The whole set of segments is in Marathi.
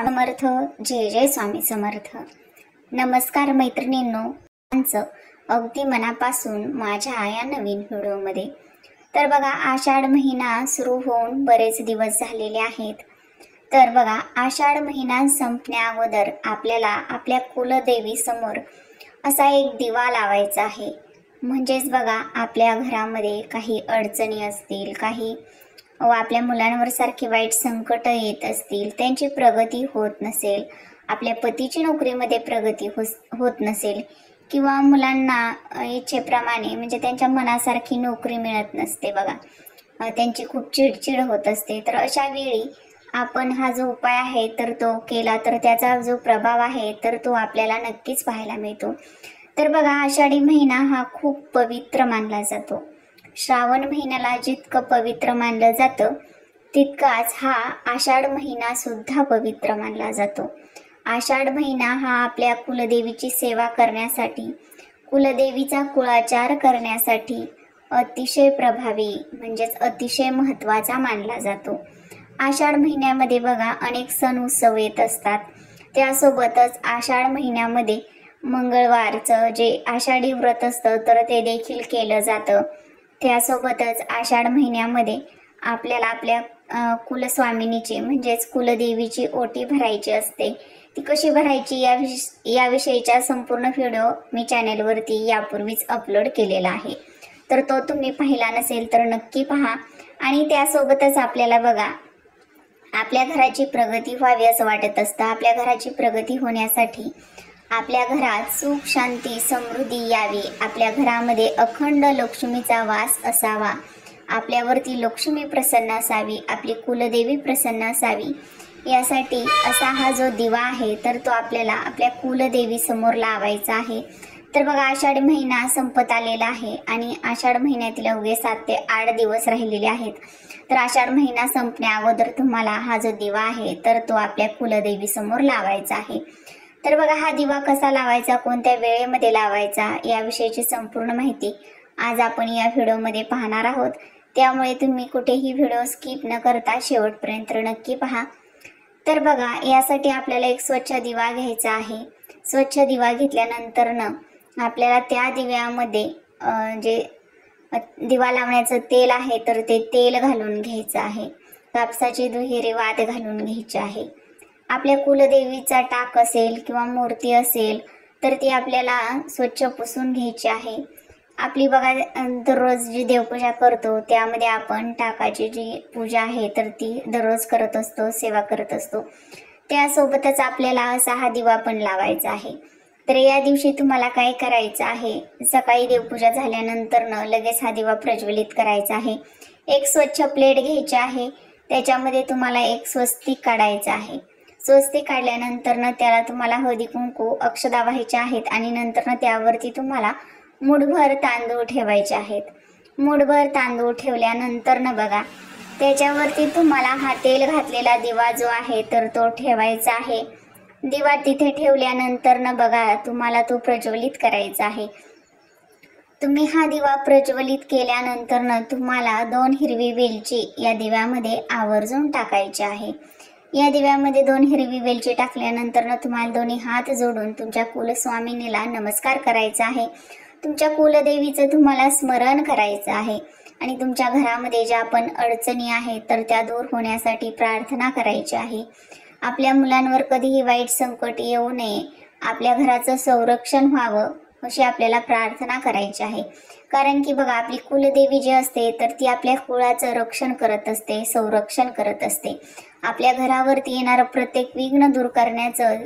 समर्थ. जय जय स्वामी समर्थ. नमस्कार मैत्रिणींनो, अगदी मनापासून माझ्या या नवीन व्हिडिओमध्ये. तर बघा, आषाढ महिना सुरू होऊन बरेच दिवस झालेले आहेत. तर बघा, आषाढ महिना संपण्या अगोदर आपल्याला आपल्या कुलदेवी समोर असा एक दिवा लावायचा आहे. म्हणजेच बघा, आपल्या घरामध्ये काही अडचणी असतील, काही आपल्या मुलांवर सारखी वाईट संकट येत असतील, त्यांची प्रगती होत नसेल, आपल्या पतीची नोकरीमध्ये प्रगती होत नसेल, किंवा मुलांना इच्छेप्रमाणे म्हणजे त्यांच्या मनासारखी नोकरी मिळत नसते बघा, त्यांची खूप चिडचिड होत असते. तर अशा वेळी आपण हा जो उपाय आहे तर तो केला तर त्याचा जो प्रभाव आहे तर तो आपल्याला नक्कीच पाहायला मिळतो. तर बघा, आषाढी महिना हा खूप पवित्र मानला जातो. श्रावण महिन्याला जितकं पवित्र मानलं जातं तितकाच हा आषाढ महिना सुद्धा पवित्र मानला जातो. आषाढ महिना हा आपल्या कुलदेवीची सेवा करण्यासाठी, कुलदेवीचा कुळाचार करण्यासाठी अतिशय प्रभावी म्हणजेच अतिशय महत्त्वाचा मानला जातो. आषाढ महिन्यामध्ये बघा, अनेक सण उत्सव येत असतात. त्यासोबतच आषाढ महिन्यामध्ये मंगळवारचं जे आषाढी व्रत असतं तर ते देखील केलं जातं. त्यासोबतच आषाढ महिन्यामध्ये आपल्याला आपल्या कुलस्वामिनीची म्हणजेच कुलदेवीची ओटी भरायची असते. ती कशी भरायची याविषयीचा संपूर्ण व्हिडिओ मी चॅनेलवरती यापूर्वीच अपलोड केलेला आहे. तर तो तुम्ही पाहिला नसेल तर नक्की पहा. आणि त्यासोबतच आपल्याला बघा, आपल्या घराची प्रगती व्हावी असं वाटत असतं. आपल्या घराची प्रगती होण्यासाठी आपल्या घरात सुख, शांती, समृद्धी यावी, आपल्या घरामध्ये अखंड लक्ष्मीचा वास असावा, आपल्यावरती लक्ष्मी प्रसन्न असावी, आपली कुलदेवी प्रसन्न असावी, यासाठी असा हा जो दिवा आहे तर तो आपल्याला आपल्या कुलदेवी समोर लावायचा आहे. तर बघा, आषाढ महिना संपत आलेला आहे आणि आषाढ महिन्यातील अवघे 7 ते 8 दिवस राहिलेले आहेत. तर आषाढ महिना संपण्या अगोदर तुम्हाला हा जो दिवा आहे तर तो आपल्या कुलदेवी समोर लावायचा आहे. तर बघा, हा दिवा कसा लावायचा, कोणत्या वेळेमध्ये लावायचा याविषयीची संपूर्ण माहिती आज आपण या व्हिडिओमध्ये पाहणार आहोत. त्यामुळे तुम्ही कुठेही व्हिडिओ स्किप न करता शेवटपर्यंत नक्की पहा. तर बघा, यासाठी आपल्याला एक स्वच्छ दिवा घ्यायचा आहे. स्वच्छ दिवा घेतल्यानंतर आपल्याला त्या दिव्यामध्ये जे दिवा लावण्याचं तेल आहे तर ते तेल घालून घ्यायचं आहे. कापसाची दुहेरी वात घालून घ्यायची आहे. आपल्या कुलदेवीचा टाक असेल किंवा मूर्ती असेल तर ती आपल्याला स्वच्छ पुसून घ्यायची आहे. आपली बघा, दररोज जी देवपूजा करतो त्यामध्ये आपण टाकाची जी पूजा आहे तर ती दररोज करत असतो, सेवा करत असतो. त्यासोबतच आपल्याला असा हा दिवा पण लावायचा आहे. तर या दिवशी तुम्हाला काय करायचं आहे, सकाळी देवपूजा झाल्यानंतर लगेच हा दिवा प्रज्वलित करायचा आहे. एक स्वच्छ प्लेट घ्यायची आहे. त्याच्यामध्ये तुम्हाला एक स्वस्तिक काढायचं आहे. स्वस्तिक काढल्यानंतर त्याला तुम्हाला हळदी कुंकू अक्षदा व्हायचे आहेत आणि नंतर त्यावरती तुम्हाला मूठभर तांदूळ ठेवायचे आहेत. मूठभर तांदूळ ठेवल्यानंतर बघा, त्याच्यावरती तुम्हाला हा तेल घातलेला दिवा जो आहे तर तो ठेवायचा आहे. दिवा तिथे ठेवल्यानंतर बघा, तुम्हाला तो प्रज्वलित करायचा आहे. तुम्ही हा दिवा प्रज्वलित केल्यानंतर तुम्हाला 2 हिरवी वेलची या दिव्यामध्ये आवर्जून टाकायची आहे. या दिव्यामध्ये 2 हिरवी वेलची टाकल्यानंतर तुम्हाला दोन्ही हात जोडून तुमच्या कुलस्वामिनीला नमस्कार करायचा आहे. तुमच्या कुलदेवीचं तुम्हाला स्मरण करायचं आहे आणि तुमच्या घरामध्ये ज्या पण अडचणी आहेत तर त्या दूर होण्यासाठी प्रार्थना करायची आहे. आपल्या मुलांवर कधीही वाईट संकट येऊ नये, आपल्या घराचं संरक्षण व्हावं अशी आपल्याला प्रार्थना करायची आहे. कारण की बघा, आपली कुलदेवी जी असते तर ती आपल्या कुळाचं रक्षण करत असते, संरक्षण करत असते. आपल्या घरावरती येणारं प्रत्येक विघ्न दूर करण्याचं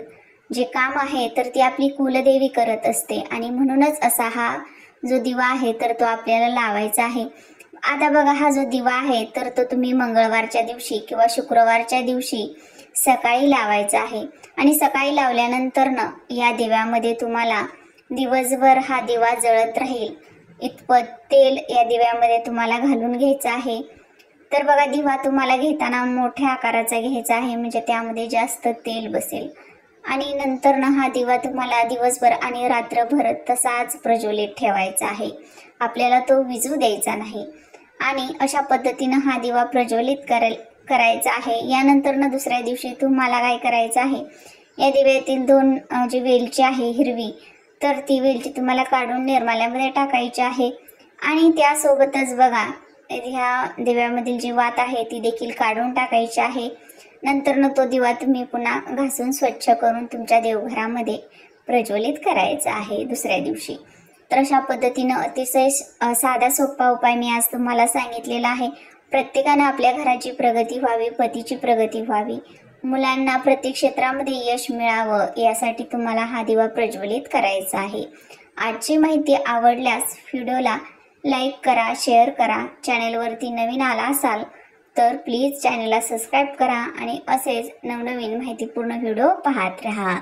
जे काम आहे तर ती आपली कुलदेवी करत असते आणि म्हणूनच असा हा जो दिवा आहे तर तो आपल्याला लावायचा आहे. आता बघा, हा जो दिवा आहे तर तो तुम्ही मंगळवारच्या दिवशी किंवा शुक्रवारच्या दिवशी सकाळी लावायचा आहे. आणि सकाळी लावल्यानंतर या दिव्यामध्ये तुम्हाला दिवसभर हा दिवा जळत राहील इतपत तेल या दिव्यामध्ये तुम्हाला घालून घ्यायचं आहे. तर बघा, दिवा तुम्हाला घेताना मोठ्या आकाराचा घ्यायचा आहे म्हणजे त्यामध्ये जास्त तेल बसेल. आणि नंतर हा दिवा तुम्हाला दिवसभर आणि रात्रभर तसाच प्रज्वलित ठेवायचा आहे. आपल्याला तो विझू द्यायचा नाही. आणि अशा पद्धतीनं हा दिवा प्रज्वलित करायचं आहे. यानंतर दुसऱ्या दिवशी तुम्हाला काय करायचं आहे, या दिव्यातील 2 जी वेलची आहे हिरवी, तर ती वेलची तुम्हाला काढून निर्माल्यामध्ये टाकायची आहे. आणि त्यासोबतच बघा ह्या दिव्यामधील जी वात आहे ती देखील काढून टाकायची आहे. नंतर तो दिवा तुम्ही पुन्हा घासून स्वच्छ करून तुमच्या देवघरामध्ये प्रज्वलित करायचा आहे दुसऱ्या दिवशी. तर अशा पद्धतीनं अतिशय साधा सोपा उपाय मी आज तुम्हाला सांगितलेला आहे. प्रत्येकानं आपल्या घराची प्रगती व्हावी, पतीची प्रगती व्हावी, मुलांना प्रत्येक क्षेत्रामध्ये यश मिळावं, यासाठी तुम्हाला हा दिवा प्रज्वलित करायचा आहे. आजची माहिती आवडल्यास व्हिडिओला लाईक करा, शेअर करा. चॅनेलवरती नवीन आला असाल तर प्लीज चॅनेलला सबस्क्राईब करा आणि असेच नवनवीन माहितीपूर्ण व्हिडिओ पाहत राहा.